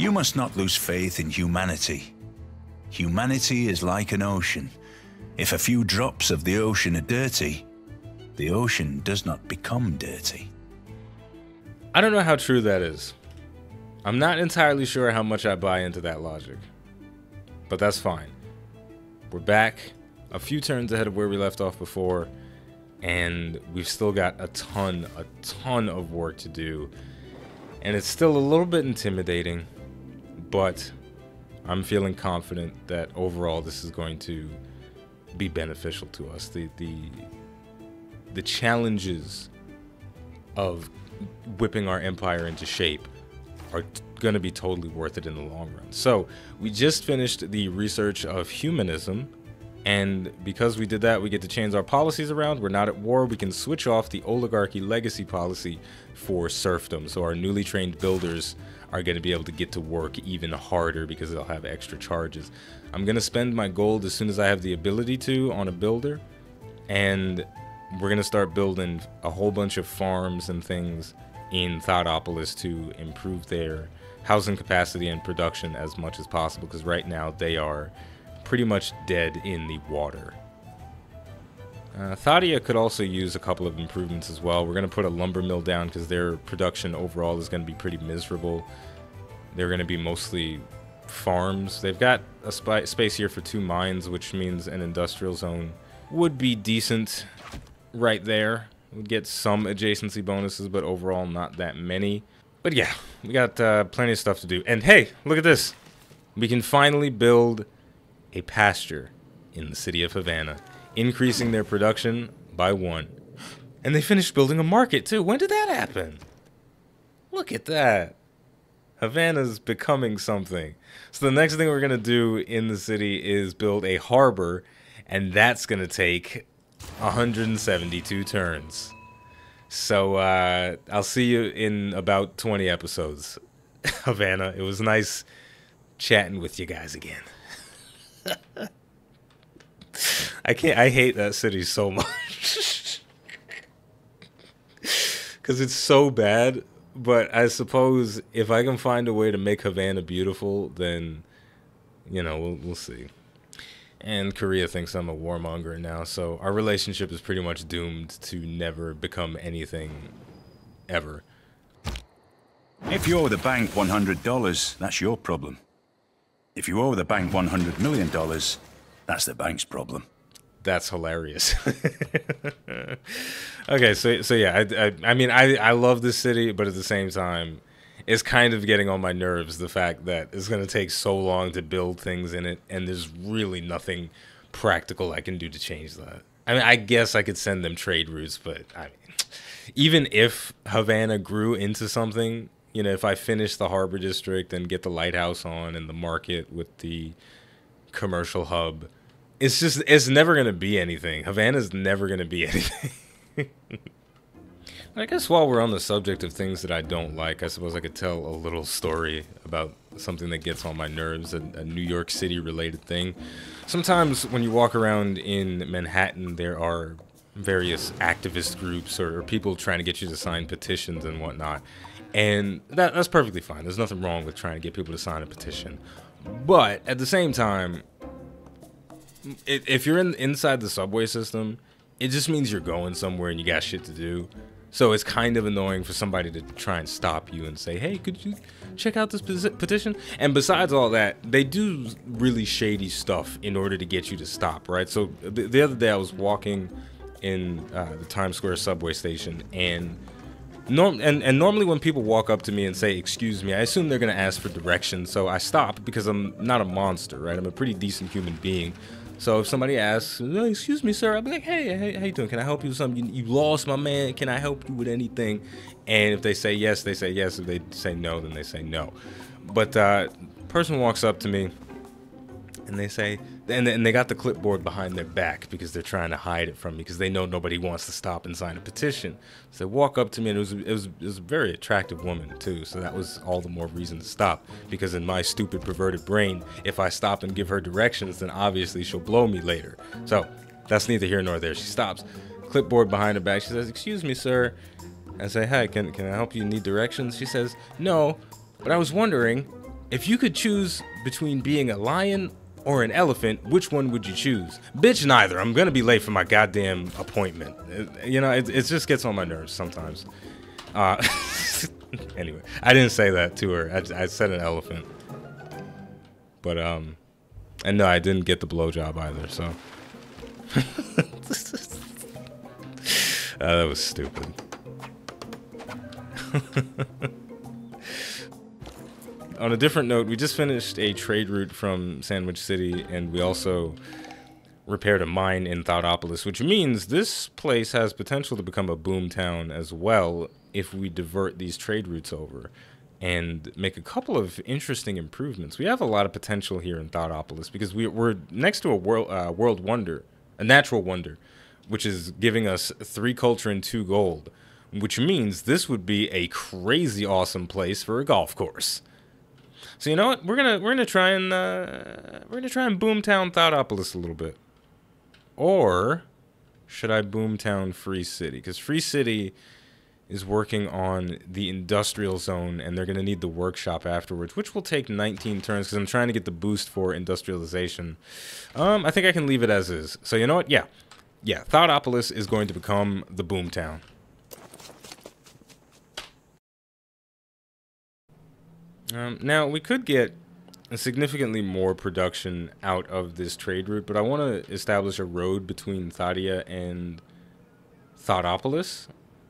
You must not lose faith in humanity. Humanity is like an ocean. If a few drops of the ocean are dirty, the ocean does not become dirty. I don't know how true that is. I'm not entirely sure how much I buy into that logic. But that's fine. We're back a few turns ahead of where we left off before, and we've still got a ton of work to do. And it's still a little bit intimidating, but I'm feeling confident that overall this is going to be beneficial to us. The challenges of whipping our empire into shape are going to be totally worth it in the long run. So we just finished the research of humanism, and because we did that, we get to change our policies around. We're not at war. We can switch off the oligarchy legacy policy for serfdom. So our newly trained builders are going to be able to get to work even harder because they'll have extra charges. I'm going to spend my gold as soon as I have the ability to on a builder, and we're going to start building a whole bunch of farms and things in Thoughtpolis to improve their housing capacity and production as much as possible, because right now they are pretty much dead in the water. Thadia could also use a couple of improvements as well. We're going to put a lumber mill down because their production overall is going to be pretty miserable. They're going to be mostly farms. They've got a space here for 2 mines, which means an industrial zone would be decent right there. We'd get some adjacency bonuses, but overall not that many. But yeah, we got plenty of stuff to do. And hey, look at this. We can finally build a pasture in the city of Havana, increasing their production by 1. And they finished building a market too. When did that happen? Look at that. Havana's becoming something. So the next thing we're going to do in the city is build a harbor, and that's going to take 172 turns. So I'll see you in about 20 episodes. Havana, it was nice chatting with you guys again. I hate that city so much. Because it's so bad. But I suppose if I can find a way to make Havana beautiful, then, you know, we'll see. And Korea thinks I'm a warmonger now, so our relationship is pretty much doomed to never become anything ever. If you owe the bank $100, that's your problem. If you owe the bank $100 million, that's the bank's problem. That's hilarious. Okay, so yeah, I mean, I love this city, but at the same time, it's kind of getting on my nerves, the fact that it's going to take so long to build things in it, and there's really nothing practical I can do to change that. I mean, I guess I could send them trade routes, but I mean, even if Havana grew into something, you know, if I finish the harbor district and get the lighthouse on and the market with the commercial hub, it's never going to be anything. Havana's never going to be anything. I guess while we're on the subject of things that I don't like, I suppose I could tell a little story about something that gets on my nerves, a New York City related thing. Sometimes when you walk around in Manhattan, there are various activist groups or people trying to get you to sign petitions and whatnot. And that's perfectly fine. There's nothing wrong with trying to get people to sign a petition. But at the same time, if you're inside the subway system, it just means you're going somewhere and you got shit to do. So it's kind of annoying for somebody to try and stop you and say, hey, could you check out this petition? And besides all that, they do really shady stuff in order to get you to stop, right? So the other day I was walking in the Times Square subway station, and normally when people walk up to me and say, excuse me, I assume they're going to ask for directions. So I stop because I'm not a monster, right? I'm a pretty decent human being. So if somebody asks, oh, excuse me, sir, I'll be like, hey, how you doing? Can I help you with something? You lost, my man. Can I help you with anything? And if they say yes, they say yes. If they say no, then they say no. But person walks up to me, and they say, and they got the clipboard behind their back because they're trying to hide it from me because they know nobody wants to stop and sign a petition. So they walk up to me, and it was a very attractive woman too. So that was all the more reason to stop, because in my stupid perverted brain, if I stop and give her directions, then obviously she'll blow me later. So that's neither here nor there. She stops, clipboard behind her back. She says, excuse me, sir. I say, hi, can I help you? Need directions? She says, no, but I was wondering, If you could choose between being a lion or an elephant, which one would you choose? Bitch, neither. I'm gonna be late for my goddamn appointment. You know, it just gets on my nerves sometimes. Anyway, I didn't say that to her. I said an elephant. But, and no, I didn't get the blowjob either, so. That was stupid. On a different note, we just finished a trade route from Sandwich City, and we also repaired a mine in Thoughtopolis, which means this place has potential to become a boom town as well if we divert these trade routes over and make a couple of interesting improvements. We have a lot of potential here in Thoughtopolis because we're next to a world wonder, a natural wonder, which is giving us 3 culture and 2 gold, which means this would be a crazy awesome place for a golf course. So you know what? We're gonna try and boomtown Thoughtopolis a little bit, or should I boomtown Free City? Because Free City is working on the industrial zone, and they're gonna need the workshop afterwards, which will take 19 turns because I'm trying to get the boost for industrialization. I think I can leave it as is. So you know what? Yeah, Thoughtopolis is going to become the boomtown. Now, we could get significantly more production out of this trade route, but I want to establish a road between Thadia and Thoughtopolis.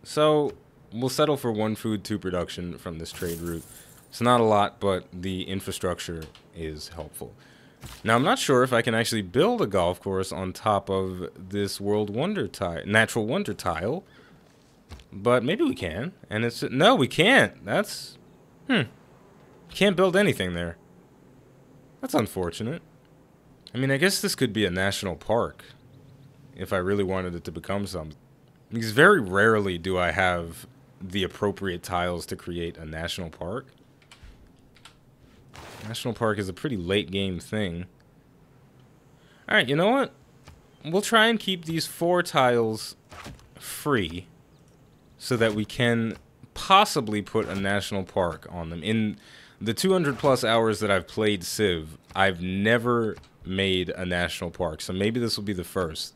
So we'll settle for 1 food, 2 production from this trade route. It's not a lot, but the infrastructure is helpful. Now, I'm not sure if I can actually build a golf course on top of this world wonder natural wonder tile, but maybe we can. And it's no, we can't. That's can't build anything there. That's unfortunate. I mean, I guess this could be a national park if I really wanted it to become something. Because very rarely do I have the appropriate tiles to create a national park. National park is a pretty late game thing. Alright, you know what? We'll try and keep these 4 tiles free so that we can possibly put a national park on them. In the 200 plus hours that I've played Civ, I've never made a national park, so maybe this will be the first.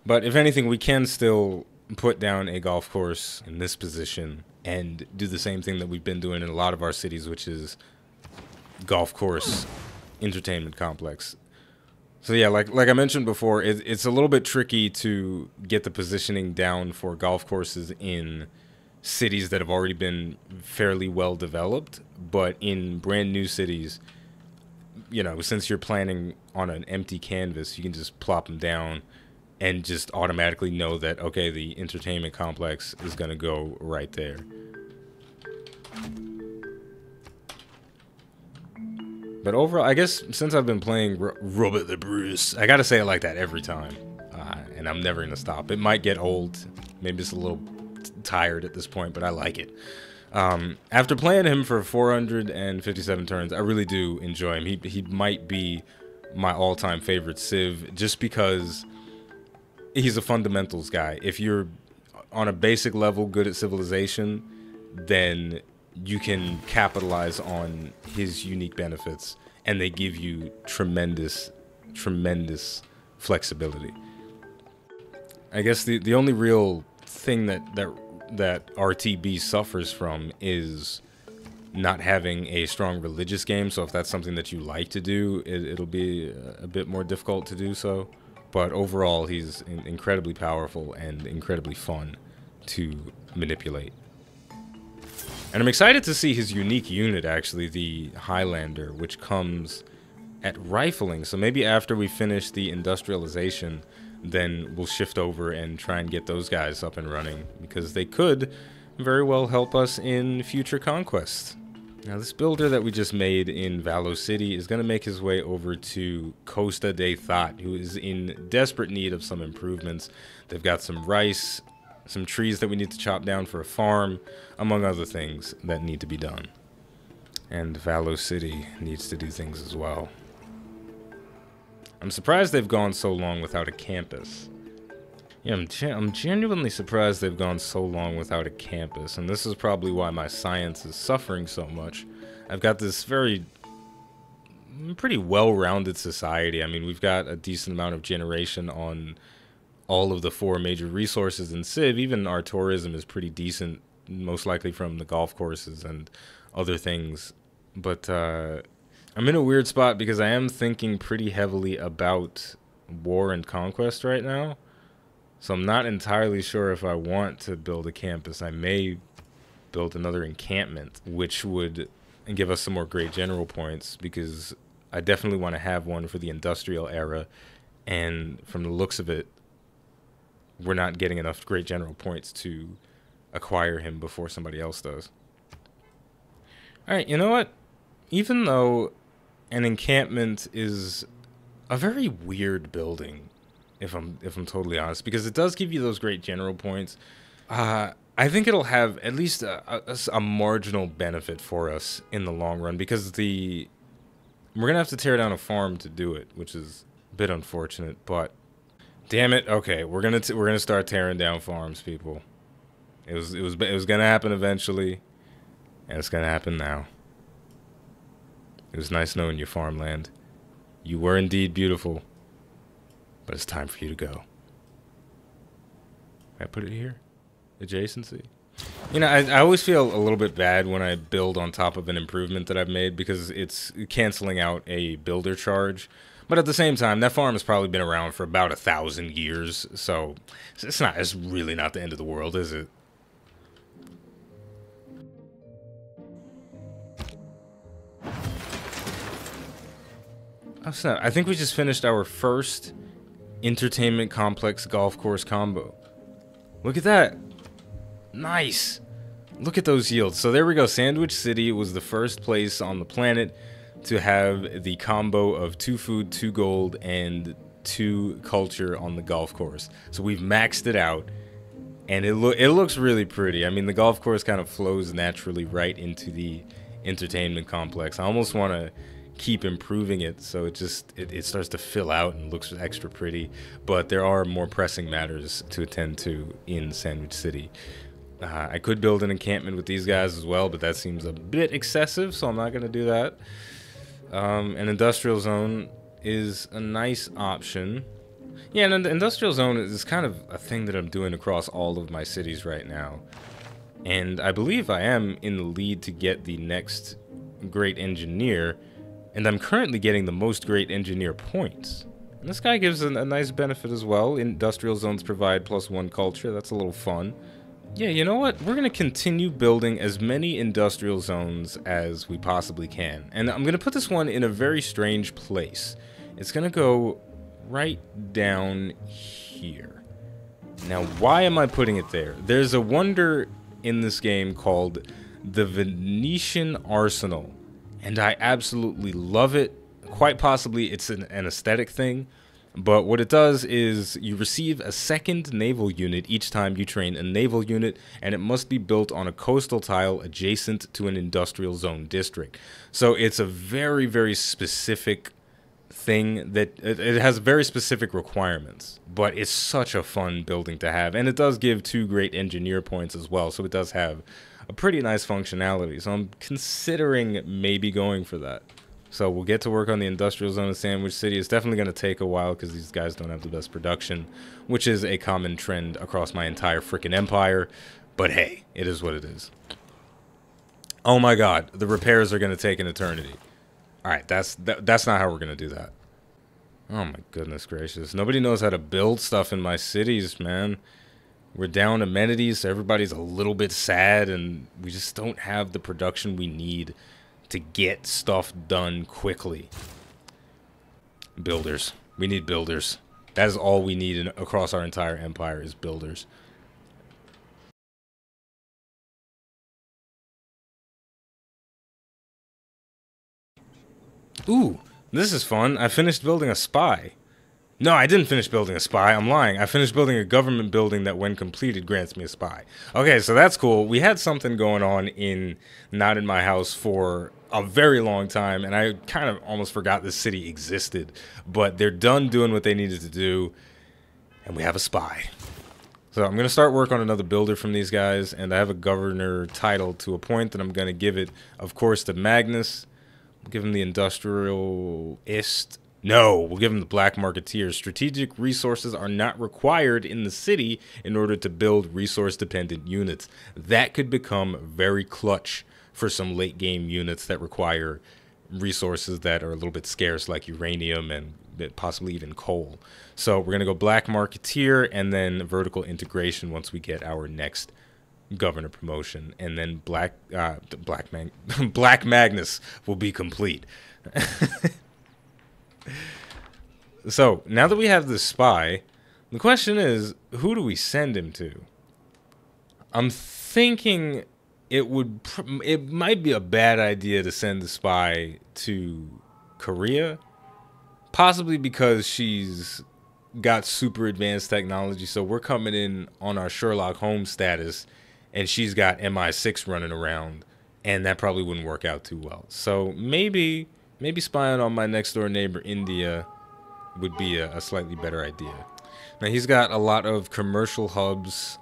But if anything, we can still put down a golf course in this position and do the same thing that we've been doing in a lot of our cities, which is golf course entertainment complex. So yeah, like I mentioned before, it's a little bit tricky to get the positioning down for golf courses in cities that have already been fairly well developed, but in brand new cities, you know, since you're planning on an empty canvas, you can just plop them down and just automatically know that, okay, the entertainment complex is going to go right there. But overall, I guess since I've been playing Robert the Bruce, I gotta say it like that every time, and I'm never gonna stop. It might get old, maybe it's a little tired at this point, but I like it. After playing him for 457 turns, I really do enjoy him. He might be my all-time favorite Civ, just because he's a fundamentals guy. If you're on a basic level good at civilization, then you can capitalize on his unique benefits, and they give you tremendous flexibility. I guess the only real thing that RTB suffers from is not having a strong religious game. So if that's something that you like to do, it'll be a bit more difficult to do so. But overall, he's incredibly powerful and incredibly fun to manipulate. And I'm excited to see his unique unit, actually, the Highlander, which comes at rifling. So maybe after we finish the industrialization, then we'll shift over and try and get those guys up and running, because they could very well help us in future conquests. Now, this builder that we just made in Valo City is going to make his way over to Costa de Thought, who is in desperate need of some improvements. They've got some rice, some trees that we need to chop down for a farm, among other things that need to be done. And Valo City needs to do things as well. I'm surprised they've gone so long without a campus. Yeah, I'm genuinely surprised they've gone so long without a campus, and this is probably why my science is suffering so much. I've got this pretty well-rounded society. I mean, we've got a decent amount of generation on all of the 4 major resources in Civ. Even our tourism is pretty decent, most likely from the golf courses and other things. But I'm in a weird spot because I am thinking pretty heavily about war and conquest right now. So I'm not entirely sure if I want to build a campus. I may build another encampment, which would give us some more great general points, because I definitely want to have one for the industrial era, and from the looks of it, we're not getting enough great general points to acquire him before somebody else does. Alright, you know what? Even though an encampment is a very weird building, if I'm totally honest, because it does give you those great general points, I think it'll have at least a marginal benefit for us in the long run, because we're gonna have to tear down a farm to do it, which is a bit unfortunate. But damn it, okay, we're gonna start tearing down farms, people. It was gonna happen eventually, and it's gonna happen now. It was nice knowing you, farmland. You were indeed beautiful, but it's time for you to go. Can I put it here? Adjacency. You know, I always feel a little bit bad when I build on top of an improvement that I've made, because it's canceling out a builder charge. But at the same time, that farm has probably been around for about 1,000 years, so it's really not the end of the world, is it? Oh snap, I think we just finished our first entertainment complex golf course combo. Look at that. Nice. Look at those yields. So there we go. Sandwich City was the first place on the planet to have the combo of 2 food, 2 gold, and 2 culture on the golf course. So we've maxed it out, and it looks really pretty. I mean, the golf course kind of flows naturally right into the entertainment complex. I almost want to keep improving it so it starts to fill out and looks extra pretty, but there are more pressing matters to attend to in Sandwich City. I could build an encampment with these guys as well, but that seems a bit excessive, so I'm not going to do that. An industrial zone is a nice option. Yeah, and the industrial zone is kind of a thing that I'm doing across all of my cities right now, and I believe I am in the lead to get the next great engineer. And I'm currently getting the most great engineer points. And this guy gives a nice benefit as well. Industrial zones provide +1 culture. That's a little fun. Yeah, you know what? We're going to continue building as many industrial zones as we possibly can. And I'm going to put this one in a very strange place. It's going to go right down here. Now, why am I putting it there? There's a wonder in this game called the Venetian Arsenal. And I absolutely love it. Quite possibly it's an aesthetic thing, but what it does is you receive a 2nd naval unit each time you train a naval unit, and it must be built on a coastal tile adjacent to an industrial zone district. So it's a very, very specific thing that it has very specific requirements, but it's such a fun building to have, and it does give 2 great engineer points as well, so it does have a pretty nice functionality. So I'm considering maybe going for that. So we'll get to work on the industrial zone of Sandwich City. It's definitely going to take a while because these guys don't have the best production, which is a common trend across my entire freaking empire. But hey, it is what it is. Oh my god, the repairs are going to take an eternity. Alright, that's not how we're going to do that. Oh my goodness gracious. Nobody knows how to build stuff in my cities, man. We're down amenities, so everybody's a little bit sad, and we just don't have the production we need to get stuff done quickly. Builders. We need builders. That is all we need across our entire empire is builders. Ooh, this is fun. I finished building a spy. No, I didn't finish building a spy. I'm lying. I finished building a government building that, when completed, grants me a spy. Okay, so that's cool. We had something going on in Not In My House for a very long time, and I kind of almost forgot this city existed. But they're done doing what they needed to do, and we have a spy. So I'm going to start work on another builder from these guys, and I have a governor title to appoint that I'm going to give it, of course, to Magnus. We'll give him the industrialist. No, we'll give him the black marketeer. Strategic resources are not required in the city in order to build resource-dependent units. That could become very clutch for some late-game units that require resources that are a little bit scarce, like uranium and possibly even coal. So we're going to go black marketeer and then vertical integration once we get our next governor promotion. And then Black Magnus will be complete. So now that we have this spy, the question is, who do we send him to? I'm thinking it might be a bad idea to send the spy to Korea, possibly because she's got super advanced technology. So we're coming in on our Sherlock Holmes status, and she's got MI6 running around, and that probably wouldn't work out too well. So maybe spying on my next door neighbor India would be a slightly better idea. Now he's got a lot of commercial hubs,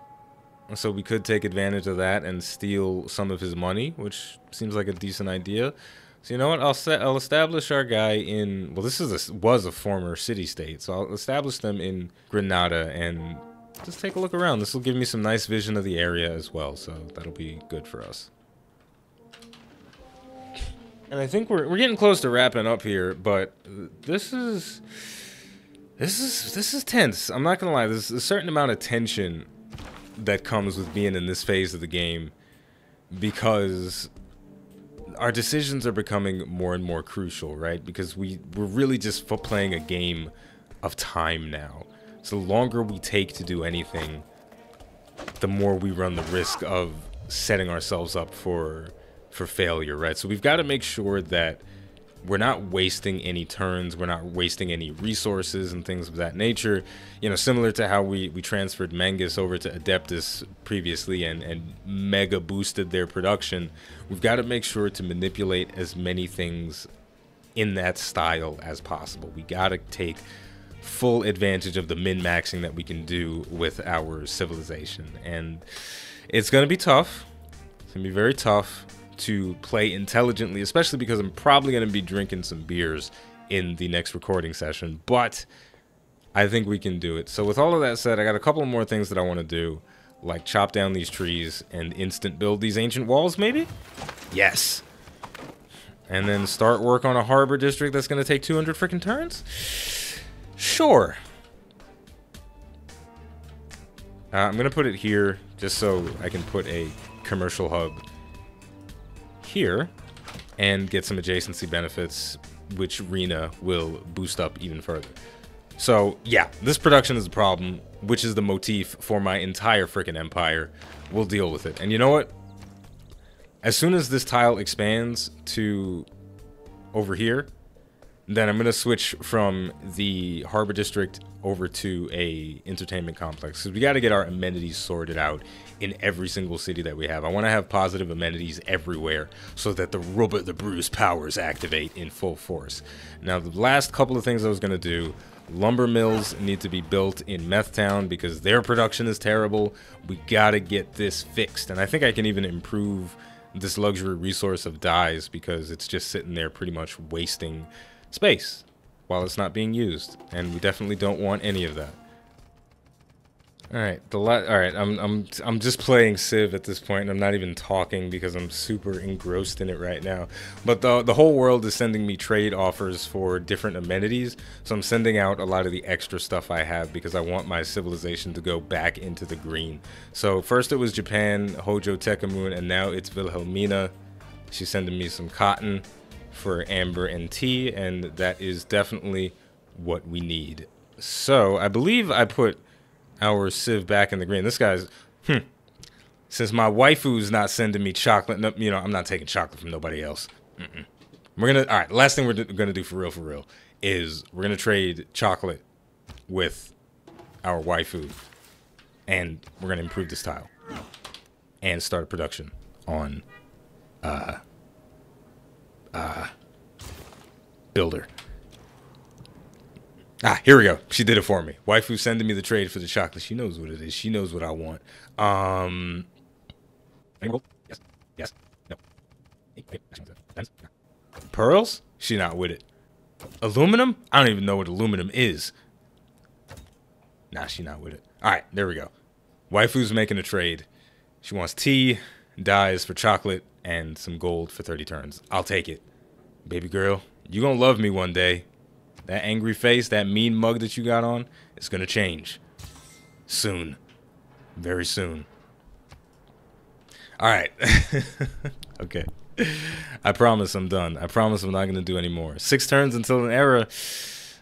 so we could take advantage of that and steal some of his money, which seems like a decent idea. So you know what? I'll establish our guy in, well, this was a former city-state, so I'll establish them in Granada and just take a look around. This will give me some nice vision of the area as well, so that'll be good for us. And I think we're getting close to wrapping up here, but this is tense. I'm not gonna lie. There's a certain amount of tension that comes with being in this phase of the game, because our decisions are becoming more and more crucial, right? Because we're really just playing a game of time now. So the longer we take to do anything, the more we run the risk of setting ourselves up for failure, right? So we've got to make sure that we're not wasting any turns, we're not wasting any resources and things of that nature. You know, similar to how we transferred Mengus over to Adeptus previously and mega boosted their production. We've got to make sure to manipulate as many things in that style as possible. We got to take full advantage of the min-maxing that we can do with our civilization. And it's going to be tough. It's going to be very tough to play intelligently, especially because I'm probably going to be drinking some beers in the next recording session, but I think we can do it. So with all of that said, I got a couple more things that I want to do, like chop down these trees and instant build these ancient walls, maybe? Yes. And then start work on a harbor district that's going to take 200 freaking turns? Sure. I'm going to put it here just so I can put a commercial hub here and get some adjacency benefits, which Rena will boost up even further. So yeah, this production is a problem, which is the motif for my entire freaking empire. We'll deal with it. And you know what? As soon as this tile expands to over here, then I'm going to switch from the harbor district over to a entertainment complex, because we got to get our amenities sorted out in every single city that we have. I want to have positive amenities everywhere so that the Robert the Bruce powers activate in full force. Now, the last couple of things I was going to do, lumber mills need to be built in Meth Town because their production is terrible. We got to get this fixed. And I think I can even improve this luxury resource of dyes because it's just sitting there pretty much wasting space while it's not being used, and we definitely don't want any of that. All right, I'm just playing Civ at this point, and I'm not even talking because I'm super engrossed in it right now. But the whole world is sending me trade offers for different amenities, so I'm sending out a lot of the extra stuff I have because I want my civilization to go back into the green. So first it was Japan, Hojo Tekamun, and now it's Wilhelmina. She's sending me some cotton for amber and tea, and that is definitely what we need. So I believe I put our Civ back in the green. This guy's, since my waifu's not sending me chocolate, no, you know, I'm not taking chocolate from nobody else. We're gonna, all right, last thing we're gonna do for real is we're gonna trade chocolate with our waifu, and we're gonna improve this tile and start a production on builder. Ah, here we go. She did it for me. Waifu sending me the trade for the chocolate. She knows what it is. She knows what I want. Yes. Yes. No. Pearls? She not with it. Aluminum? I don't even know what aluminum is. Nah, she not with it. Alright, there we go. Waifu's making a trade. She wants tea, dyes for chocolate, and some gold for 30 turns. I'll take it. Baby girl, you gonna love me one day. That angry face, that mean mug that you got on, it's gonna change. Soon. Very soon. Alright. Okay. I promise I'm done. I promise I'm not gonna do any more. 6 turns until an era.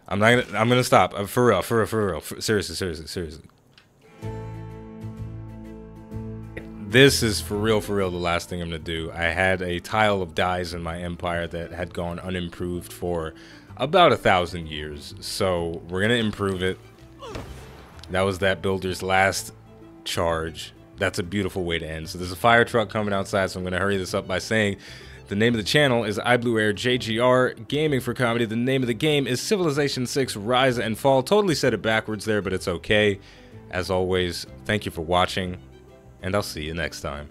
I'm gonna stop. For real. Seriously. This is for real the last thing I'm gonna do. I had a tile of dyes in my empire that had gone unimproved for about 1,000 years. So we're gonna improve it. That was that builder's last charge. That's a beautiful way to end. So there's a fire truck coming outside, so I'm gonna hurry this up by saying the name of the channel is iBluairJgR, gaming for comedy. The name of the game is Civilization VI Rise and Fall. Totally said it backwards there, but it's okay. As always, thank you for watching, and I'll see you next time.